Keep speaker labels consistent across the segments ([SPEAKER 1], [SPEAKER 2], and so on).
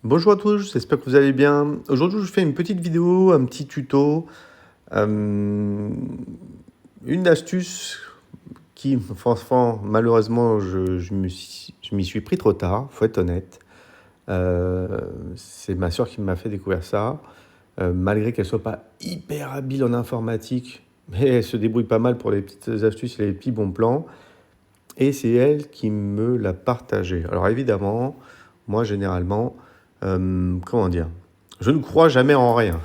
[SPEAKER 1] Bonjour à tous, j'espère que vous allez bien. Aujourd'hui, je fais une petite vidéo, un petit tuto, une astuce qui, franchement, malheureusement, je m'y suis pris trop tard, faut être honnête. C'est ma soeur qui m'a fait découvrir ça, malgré qu'elle soit pas hyper habile en informatique, mais elle se débrouille pas mal pour les petites astuces et les petits bons plans. Et c'est elle qui me l'a partagé. Alors évidemment, moi généralement, comment dire, je ne crois jamais en rien.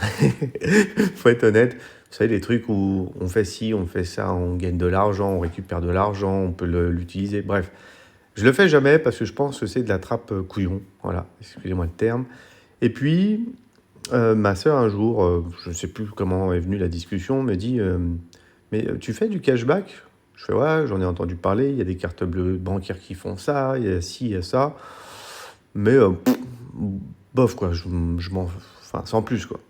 [SPEAKER 1] Faut être honnête. Vous savez, les trucs où on fait ci, on fait ça, on gagne de l'argent, on récupère de l'argent, on peut l'utiliser. Bref, je le fais jamais parce que je pense que c'est de la trappe couillon. Voilà, excusez-moi le terme. Et puis, ma sœur un jour, je ne sais plus comment est venue la discussion, me dit mais tu fais du cashback? Je fais ouais, j'en ai entendu parler, il y a des cartes bleues bancaires qui font ça, il y a ci, il y a ça. Mais bof quoi, je m'en. Enfin, sans plus quoi.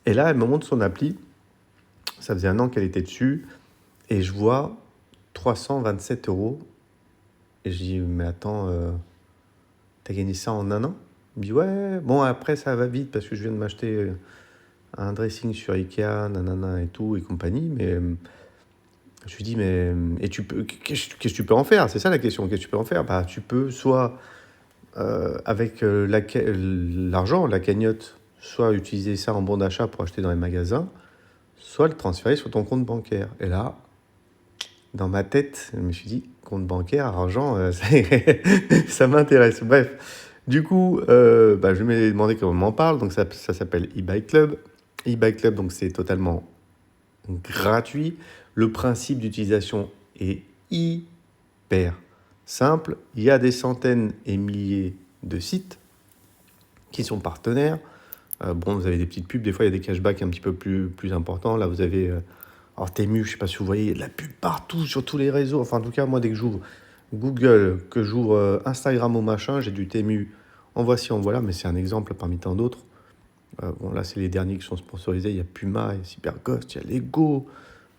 [SPEAKER 1] Et là, elle me montre son appli, ça faisait un an qu'elle était dessus, et je vois 327 euros. Et je dis mais attends, t'as gagné ça en un an? Il me dit ouais, bon après ça va vite parce que je viens de m'acheter un dressing sur Ikea, nanana et tout et compagnie, mais je lui dis, mais et qu'est-ce que tu peux en faire? C'est ça la question. Qu'est-ce que tu peux en faire? Bah, tu peux soit avec l'argent, la cagnotte, soit utiliser ça en bon d'achat pour acheter dans les magasins, soit le transférer sur ton compte bancaire. Et là, dans ma tête, je me suis dit, compte bancaire, argent, ça m'intéresse. Bref, du coup, bah, je lui ai demandé comment on m'en parle. Donc ça s'appelle eBay Club. eBay Club, donc c'est totalement gratuit. Le principe d'utilisation est hyper simple. Il y a des centaines et milliers de sites qui sont partenaires. Bon, vous avez des petites pubs, des fois il y a des cashbacks un petit peu plus importants. Là, vous avez alors Temu, je ne sais pas si vous voyez, il y a de la pub partout sur tous les réseaux. Enfin, en tout cas, moi, dès que j'ouvre Google, que j'ouvre Instagram ou machin, j'ai du Temu. En voici, en voilà, mais c'est un exemple parmi tant d'autres. Bon, là, c'est les derniers qui sont sponsorisés. Il y a Puma, il y a Cyberghost, il y a Lego.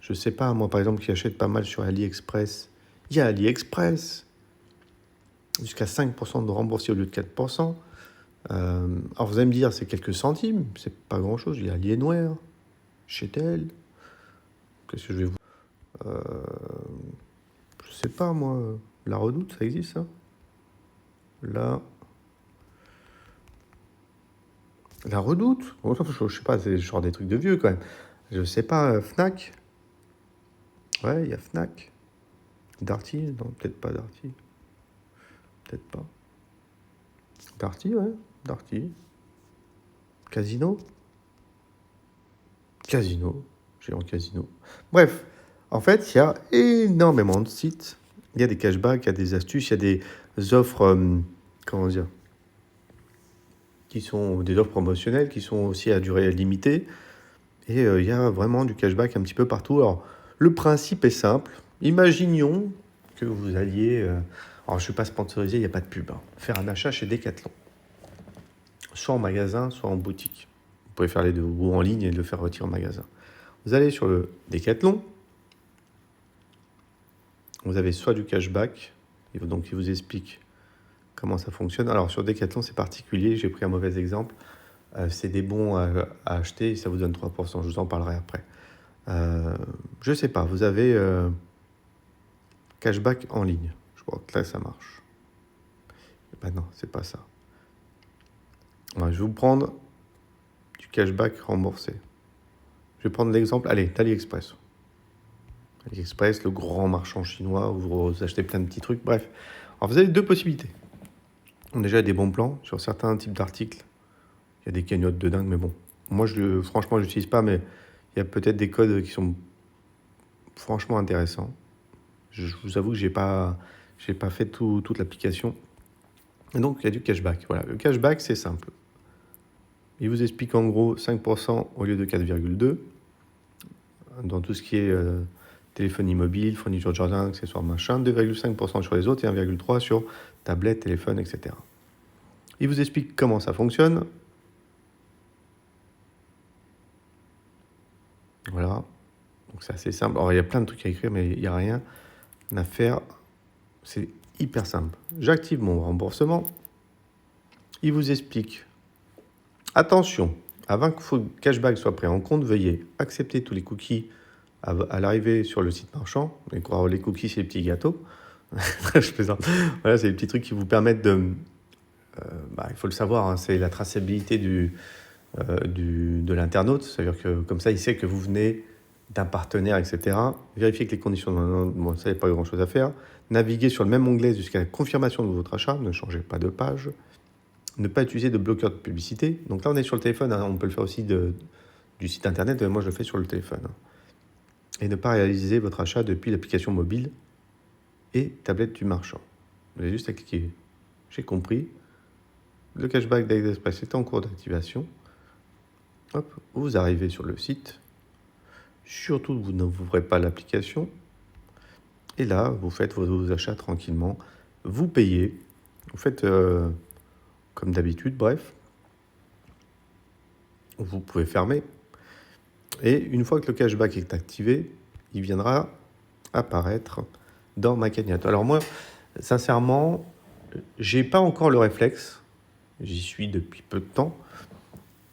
[SPEAKER 1] Je sais pas, moi, par exemple, qui achète pas mal sur AliExpress. Il y a AliExpress, jusqu'à 5% de remboursé au lieu de 4%. Alors, vous allez me dire, c'est quelques centimes, c'est pas grand-chose. Il y a Alienware, Shetel. Qu'est-ce que je vais vous... Euh, je sais pas, moi. La Redoute, ça existe, ça? Là... La Redoute? Bon, je sais pas, c'est genre des trucs de vieux, quand même. Je sais pas, Fnac? Ouais, il y a Fnac. Darty? Non, peut-être pas Darty. Peut-être pas. Darty, ouais. Darty. Casino. Casino. Géant Casino. Bref, en fait, il y a énormément de sites. Il y a des cashbacks, il y a des astuces, il y a des offres, comment dire, qui sont des offres promotionnelles, qui sont aussi à durée limitée. Et il y a vraiment du cashback un petit peu partout. Alors, le principe est simple. Imaginons que vous alliez... alors, je ne suis pas sponsorisé, il n'y a pas de pub. Hein, faire un achat chez Decathlon. Soit en magasin, soit en boutique. Vous pouvez faire les deux, ou en ligne et le faire retirer en magasin. Vous allez sur le Decathlon, vous avez soit du cashback, donc il vous explique comment ça fonctionne. Alors sur Decathlon, c'est particulier, j'ai pris un mauvais exemple. C'est des bons à acheter et ça vous donne 3%, je vous en parlerai après. Je sais pas, vous avez cashback en ligne. Je crois que là, ça marche. Ben non, c'est pas ça. Ouais, je vais vous prendre du cashback remboursé. Je vais prendre l'exemple, allez, d'AliExpress. AliExpress, le grand marchand chinois où vous achetez plein de petits trucs. Bref, alors vous avez deux possibilités. Déjà, il y a des bons plans sur certains types d'articles. Il y a des cagnottes de dingue, mais bon. Moi, franchement, je l'utilise pas, mais il y a peut-être des codes qui sont franchement intéressants. Je vous avoue que j'ai pas fait toute l'application. Et donc, il y a du cashback. Voilà, le cashback, c'est simple. Il vous explique en gros 5% au lieu de 4,2 dans tout ce qui est téléphonie mobile, fourniture de jardin, accessoires, machin, 2,5% sur les autres et 1,3% sur tablette, téléphone, etc. Il vous explique comment ça fonctionne. Voilà. Donc c'est assez simple. Alors il y a plein de trucs à écrire, mais il n'y a rien à faire. C'est hyper simple. J'active mon remboursement. Il vous explique Attention, avant que votre cashback soit pris en compte, veuillez accepter tous les cookies à l'arrivée sur le site marchand. Et quoi, les cookies, c'est les petits gâteaux. Je plaisante. Voilà, c'est les petits trucs qui vous permettent de... il faut le savoir, hein, c'est la traçabilité de l'internaute. C'est-à-dire que comme ça, il sait que vous venez d'un partenaire, etc. Vérifiez que les conditions... Bon, ça, il n'y a pas grand-chose à faire. Naviguez sur le même onglet jusqu'à la confirmation de votre achat. Ne changez pas de page. Ne pas utiliser de bloqueur de publicité. Donc là, on est sur le téléphone. Hein, on peut le faire aussi du site internet. Moi, je le fais sur le téléphone. Hein. Et ne pas réaliser votre achat depuis l'application mobile et tablette du marchand. Vous avez juste à cliquer. J'ai compris. Le cashback d'AliExpress est en cours d'activation. Hop, vous arrivez sur le site. Surtout, vous n'ouvrez pas l'application. Et là, vous faites vos achats tranquillement. Vous payez. Vous faites comme d'habitude, bref. Vous pouvez fermer. Et une fois que le cashback est activé, il viendra apparaître dans ma cagnotte. Alors moi, sincèrement, j'ai pas encore le réflexe. J'y suis depuis peu de temps.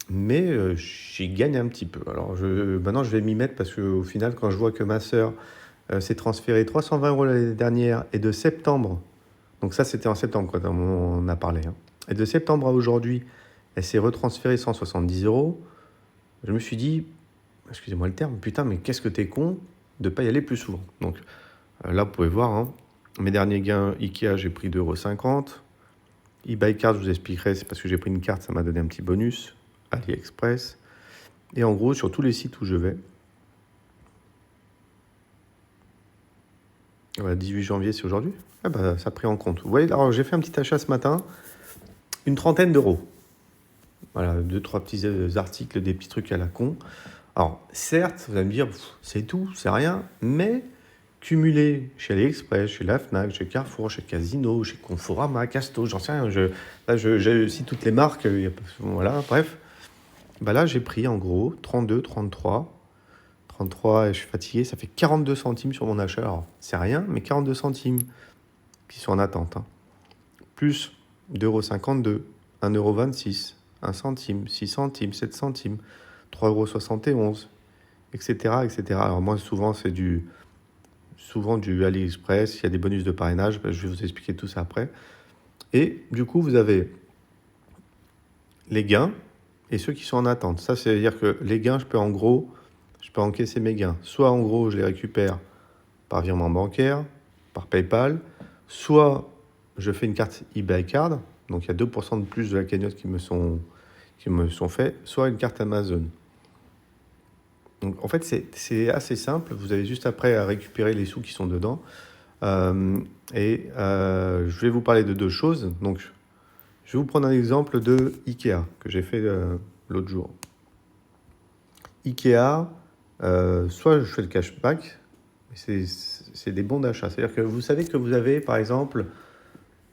[SPEAKER 1] Mais j'y gagne un petit peu. Alors maintenant, je vais m'y mettre parce qu'au final, quand je vois que ma sœur s'est transférée 320 € l'année dernière et de septembre, donc ça c'était en septembre quand on a parlé, hein, et de septembre à aujourd'hui, elle s'est retransférée 170 €, je me suis dit, excusez-moi le terme, putain, mais qu'est-ce que t'es con de ne pas y aller plus souvent. Donc là, vous pouvez voir, hein, mes derniers gains Ikea, j'ai pris 2,50 €. eBay Card, je vous expliquerai, c'est parce que j'ai pris une carte, ça m'a donné un petit bonus. AliExpress. Et en gros, sur tous les sites où je vais, voilà, 18 janvier, c'est aujourd'hui, ça a pris en compte. Vous voyez, alors j'ai fait un petit achat ce matin, une trentaine d'euros. Voilà, 2-3 petits articles, des petits trucs à la con. Alors, certes, vous allez me dire, c'est tout, c'est rien, mais cumulé chez AliExpress, chez la Fnac, chez Carrefour, chez Casino, chez Conforama, Casto, j'en sais rien. Je cite toutes les marques, voilà, bref. Là, j'ai pris en gros 32, 33. 33 et je suis fatigué, ça fait 42 centimes sur mon achat. Alors, c'est rien, mais 42 centimes qui sont en attente. Hein. Plus 2,52 €, 1,26 €, 1 centime, 6 centimes, 7 centimes, 3,71 €, etc., etc. Alors moi, souvent du AliExpress, il y a des bonus de parrainage, je vais vous expliquer tout ça après. Et du coup, vous avez les gains et ceux qui sont en attente. Ça, c'est-à-dire que les gains, je peux encaisser mes gains. Soit en gros, je les récupère par virement bancaire, par PayPal, soit je fais une carte eBay Card, donc il y a 2% de plus de la cagnotte qui me sont faits, soit une carte Amazon. Donc en fait, c'est assez simple. Vous avez juste après à récupérer les sous qui sont dedans. Je vais vous parler de deux choses. Donc, je vais vous prendre un exemple de Ikea que j'ai fait l'autre jour. Ikea, soit je fais le cashback, c'est des bons d'achat. C'est-à-dire que vous savez que vous avez, par exemple,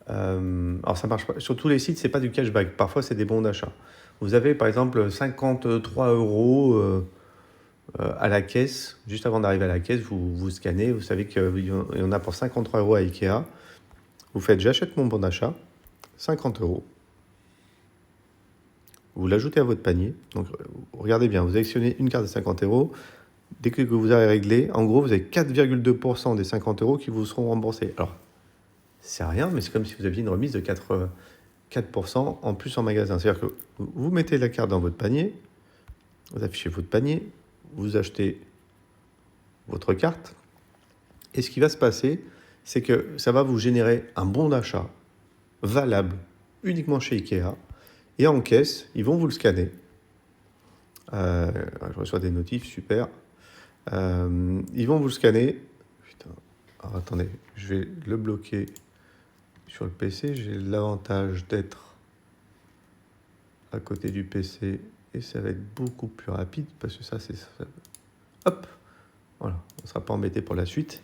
[SPEAKER 1] alors ça marche pas. Sur tous les sites, c'est pas du cashback. Parfois, c'est des bons d'achat. Vous avez, par exemple, 53 € à la caisse. Juste avant d'arriver à la caisse, vous scannez. Vous savez qu'il y en a pour 53 € à Ikea. Vous faites « J'achète mon bon d'achat », 50 €. Vous l'ajoutez à votre panier. Donc, regardez bien, vous sélectionnez une carte de 50 €. Dès que vous avez réglé, en gros, vous avez 4,2% des 50 € qui vous seront remboursés. Alors, c'est rien, mais c'est comme si vous aviez une remise de 4% en plus en magasin. C'est-à-dire que vous mettez la carte dans votre panier, vous affichez votre panier, vous achetez votre carte, et ce qui va se passer, c'est que ça va vous générer un bon d'achat valable uniquement chez Ikea, et en caisse, ils vont vous le scanner. Je reçois des notifs, super. Ils vont vous le scanner. Putain. Alors, attendez, je vais le bloquer sur le PC. J'ai l'avantage d'être à côté du PC et ça va être beaucoup plus rapide parce que ça, c'est... Hop. Voilà, on ne sera pas embêté pour la suite.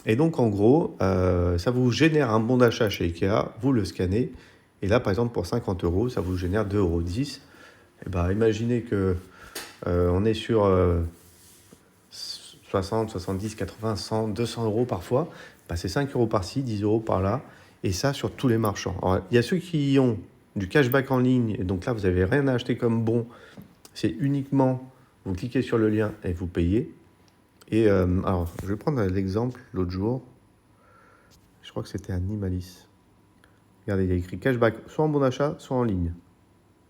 [SPEAKER 1] Et donc, en gros, ça vous génère un bon d'achat chez Ikea, vous le scannez, et là, par exemple, pour 50 €, ça vous génère 2,10 €. Et ben, imaginez que on est sur 60, 70, 80, 100, 200 € parfois. C'est 5 € par-ci, 10 € par-là, et ça sur tous les marchands. Alors, il y a ceux qui ont du cashback en ligne. Et donc là, vous n'avez rien à acheter comme bon. C'est uniquement, vous cliquez sur le lien et vous payez. Et alors, je vais prendre l'exemple l'autre jour. Je crois que c'était Animalis. Regardez, il y a écrit cashback soit en bon d'achat, soit en ligne,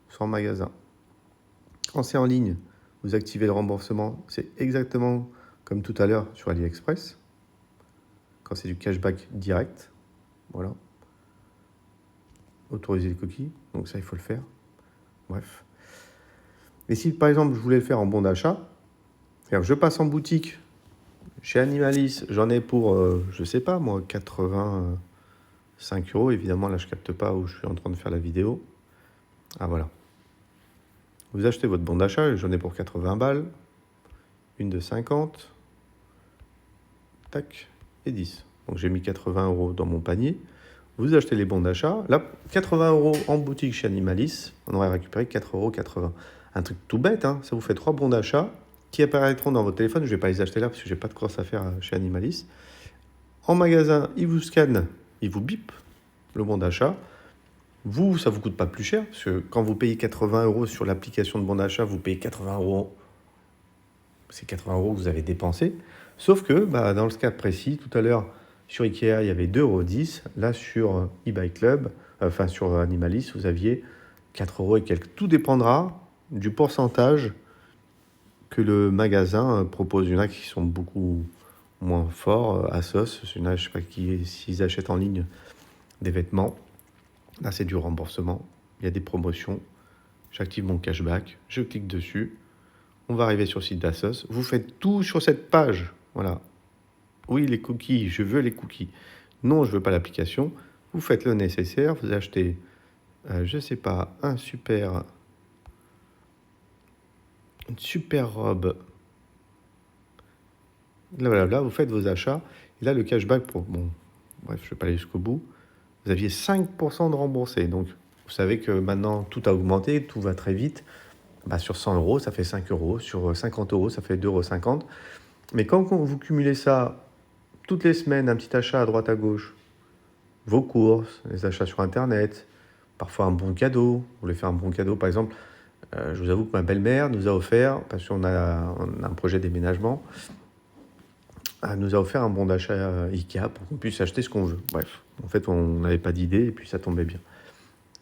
[SPEAKER 1] soit en magasin. Quand c'est en ligne, vous activez le remboursement. C'est exactement comme tout à l'heure sur AliExpress. Quand c'est du cashback direct, voilà. Autoriser les cookies, donc ça, il faut le faire. Bref. Et si, par exemple, je voulais le faire en bon d'achat, je passe en boutique, chez Animalis, j'en ai pour, je sais pas, moi, 85 euros. Évidemment, là, je capte pas où je suis en train de faire la vidéo. Ah, voilà. Vous achetez votre bon d'achat, j'en ai pour 80 balles. Une de 50. Tac. Et 10. Donc, j'ai mis 80 euros dans mon panier. Vous achetez les bons d'achat. Là, 80 euros en boutique chez Animalis. On aurait récupéré 4,80 euros. Un truc tout bête, hein. Ça vous fait 3 bons d'achat qui apparaîtront dans votre téléphone. Je ne vais pas les acheter là parce que je n'ai pas de course à faire chez Animalis. En magasin, ils vous scannent, ils vous bipent le bon d'achat. Vous, ça ne vous coûte pas plus cher parce que quand vous payez 80 euros sur l'application de bon d'achat, vous payez 80 euros. C'est 80 euros que vous avez dépensé. Sauf que dans ce cas précis, tout à l'heure, sur Ikea, il y avait 2,10 euros. Là, sur eBay Club, sur Animalis, vous aviez 4 euros et quelques. Tout dépendra du pourcentage que le magasin propose. Il y en a qui sont beaucoup moins forts. Asos, il y en a, je ne sais pas s'ils achètent en ligne des vêtements. Là, c'est du remboursement. Il y a des promotions. J'active mon cashback. Je clique dessus. On va arriver sur le site d'Asos. Vous faites tout sur cette page. Voilà. Oui, les cookies, je veux les cookies. Non, je ne veux pas l'application. Vous faites le nécessaire. Vous achetez, je ne sais pas, une super robe. Là, vous faites vos achats. Et là, le cashback, bref, je ne vais pas aller jusqu'au bout. Vous aviez 5% de remboursé. Donc, vous savez que maintenant, tout a augmenté, tout va très vite. Sur 100 euros, ça fait 5 euros. Sur 50 euros, ça fait 2,50 euros. Mais quand vous cumulez ça toutes les semaines, un petit achat à droite à gauche, vos courses, les achats sur Internet, parfois un bon cadeau, vous voulez faire un bon cadeau, par exemple, je vous avoue que ma belle-mère nous a offert, parce qu'on a un projet de déménagement, elle nous a offert un bon d'achat Ikea pour qu'on puisse acheter ce qu'on veut. Bref, en fait, on n'avait pas d'idée et puis ça tombait bien.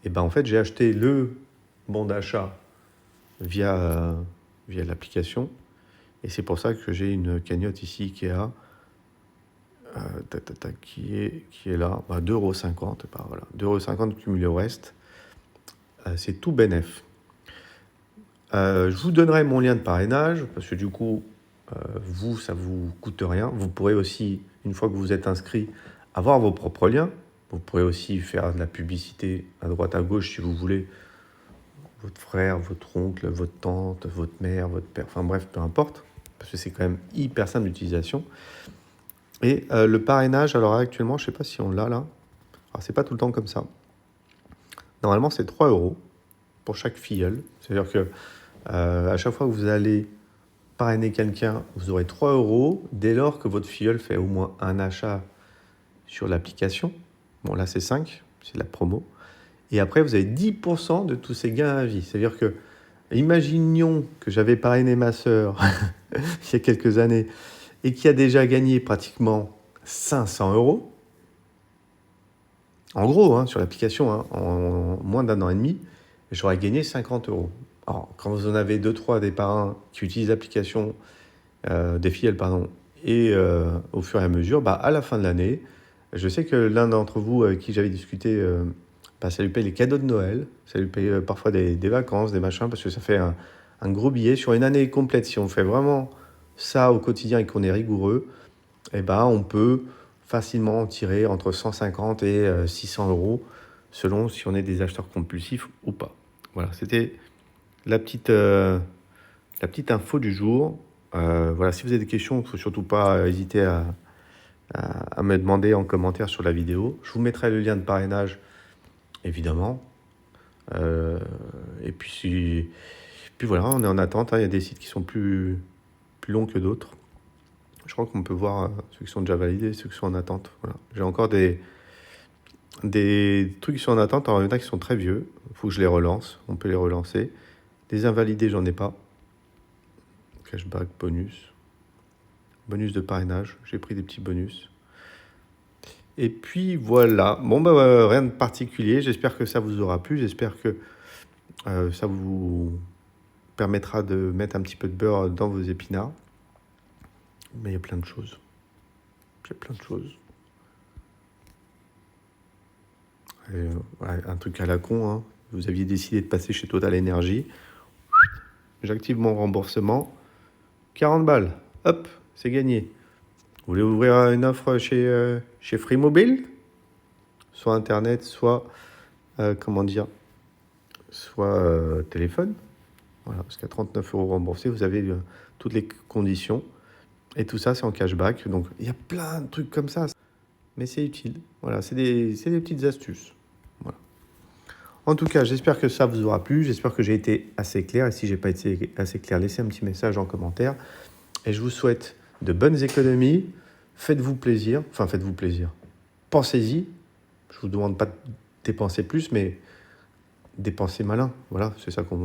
[SPEAKER 1] Et en fait, j'ai acheté le bon d'achat via l'application. Et c'est pour ça que j'ai une cagnotte ici Ikea qui est là, 2,50 €. Voilà, 2,50 € cumulé au reste. C'est tout bénef. Je vous donnerai mon lien de parrainage parce que du coup, vous, ça ne vous coûte rien. Vous pourrez aussi, une fois que vous êtes inscrit, avoir vos propres liens. Vous pourrez aussi faire de la publicité à droite à gauche si vous voulez. Votre frère, votre oncle, votre tante, votre mère, votre père, enfin bref, peu importe. Parce que c'est quand même hyper simple d'utilisation. Et le parrainage, alors actuellement, je ne sais pas si on l'a là. Alors, c'est pas tout le temps comme ça. Normalement, c'est 3 € pour chaque filleul. C'est-à-dire que à chaque fois que vous allez parrainer quelqu'un, vous aurez 3 € dès lors que votre filleul fait au moins un achat sur l'application. Bon, là, c'est 5, c'est de la promo. Et après, vous avez 10% de tous ces gains à vie. C'est-à-dire que, imaginons que j'avais parrainé ma sœur il y a quelques années et qui a déjà gagné pratiquement 500 €. En gros, sur l'application, en moins d'un an et demi, j'aurais gagné 50 €. Alors, quand vous en avez 2-3 des parrains qui utilisent l'application, des filleuls, pardon, et au fur et à mesure, à la fin de l'année, je sais que l'un d'entre vous avec qui j'avais discuté, ça lui paye les cadeaux de Noël, ça lui paye parfois des vacances, des machins, parce que ça fait un gros billet sur une année complète. Si on fait vraiment ça au quotidien et qu'on est rigoureux, on peut facilement en tirer entre 150 et 600 € selon si on est des acheteurs compulsifs ou pas. Voilà, c'était la petite info du jour. Voilà, si vous avez des questions, il ne faut surtout pas hésiter à me demander en commentaire sur la vidéo. Je vous mettrai le lien de parrainage, évidemment. Et puis voilà, on est en attente. Il y a des sites qui sont plus longs que d'autres. Je crois qu'on peut voir ceux qui sont déjà validés, ceux qui sont en attente. Voilà. J'ai encore des Des trucs qui sont en attente, alors il y en a qui sont très vieux. Il faut que je les relance. On peut les relancer. Des invalidés, j'en ai pas. Cashback, bonus. Bonus de parrainage. J'ai pris des petits bonus. Et puis voilà. Bon, bah, rien de particulier. J'espère que ça vous aura plu. J'espère que ça vous permettra de mettre un petit peu de beurre dans vos épinards. Mais il y a plein de choses. Il y a plein de choses. Et, ouais, un truc à la con, hein. Vous aviez décidé de passer chez Total Energy. J'active mon remboursement. 40 balles. Hop, c'est gagné. Vous voulez ouvrir une offre chez Free Mobile? Soit Internet, soit, comment dire, soit téléphone. Voilà, parce qu'à 39 € remboursés, vous avez toutes les conditions. Et tout ça, c'est en cashback. Donc, il y a plein de trucs comme ça. Mais c'est utile. Voilà, c'est des petites astuces. Voilà. En tout cas, j'espère que ça vous aura plu. J'espère que j'ai été assez clair. Et si j'ai pas été assez clair, laissez un petit message en commentaire. Et je vous souhaite de bonnes économies. Faites-vous plaisir. Enfin, faites-vous plaisir. Pensez-y. Je vous demande pas de dépenser plus, mais dépensez malin. Voilà, c'est ça qu'on